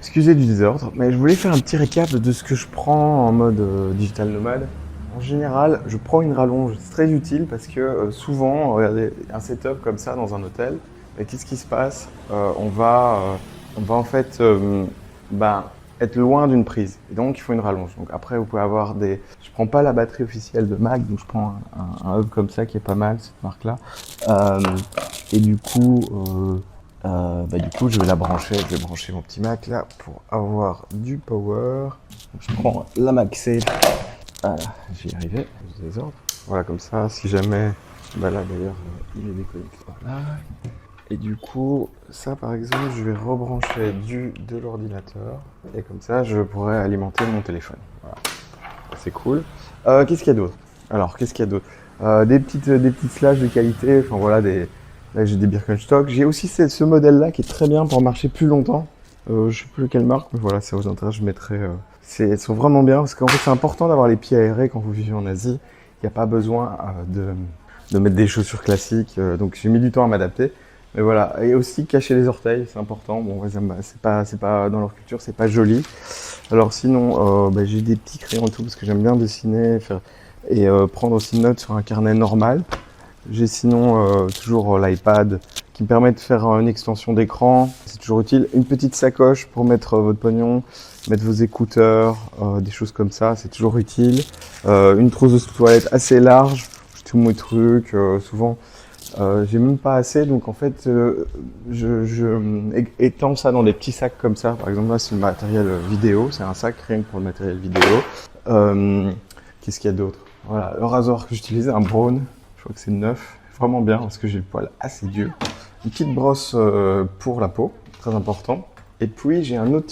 Excusez du désordre, mais je voulais faire un petit récap de ce que je prends en mode digital nomade. En général, je prends une rallonge, c'est très utile parce que souvent, regardez, un setup comme ça dans un hôtel, qu'est-ce qui se passe? On va en fait être loin d'une prise. Et donc, il faut une rallonge. Donc après, vous pouvez avoir des... Je prends pas la batterie officielle de Mac, donc je prends un hub comme ça qui est pas mal, cette marque-là. Euh, et du coup, je vais la brancher. Je vais brancher mon petit Mac là pour avoir du power. Donc, je prends la MagSafe. Voilà, j'y vais arriver. Je désordre. Voilà, comme ça, si jamais. Bah là d'ailleurs, il est déconnecté. Voilà. Et du coup, ça par exemple, je vais rebrancher de l'ordinateur. Et comme ça, je pourrai alimenter mon téléphone. Voilà. C'est cool. Qu'est-ce qu'il y a d'autre? Alors, qu'est-ce qu'il y a d'autre? Des petites slashes de qualité. Enfin voilà, là j'ai des Birkenstock. J'ai aussi ce modèle-là qui est très bien pour marcher plus longtemps. Je sais plus quelle marque, mais voilà, ça vous intéresse, je mettrai. Elles sont vraiment bien parce qu'en fait, c'est important d'avoir les pieds aérés quand vous vivez en Asie. Il n'y a pas besoin de mettre des chaussures classiques. Donc j'ai mis du temps à m'adapter. Mais voilà, et aussi cacher les orteils, c'est important. Bon, ouais, c'est pas dans leur culture, c'est pas joli. Alors sinon, j'ai des petits crayons et tout parce que j'aime bien dessiner, prendre aussi note sur un carnet normal. J'ai sinon toujours l'iPad qui me permet de faire une extension d'écran, c'est toujours utile. Une petite sacoche pour mettre votre pognon, mettre vos écouteurs, des choses comme ça, c'est toujours utile. Une trousse de toilette assez large, j'ai tous mes trucs, souvent j'ai même pas assez, donc en fait je étends ça dans des petits sacs comme ça. Par exemple là c'est le matériel vidéo, c'est un sac rien que pour le matériel vidéo. Qu'est-ce qu'il y a d'autre? Voilà, le rasoir que j'utilisais, un Braun, je crois que c'est neuf, vraiment bien parce que j'ai le poil assez dur. Une petite brosse pour la peau, très important. Et puis j'ai un autre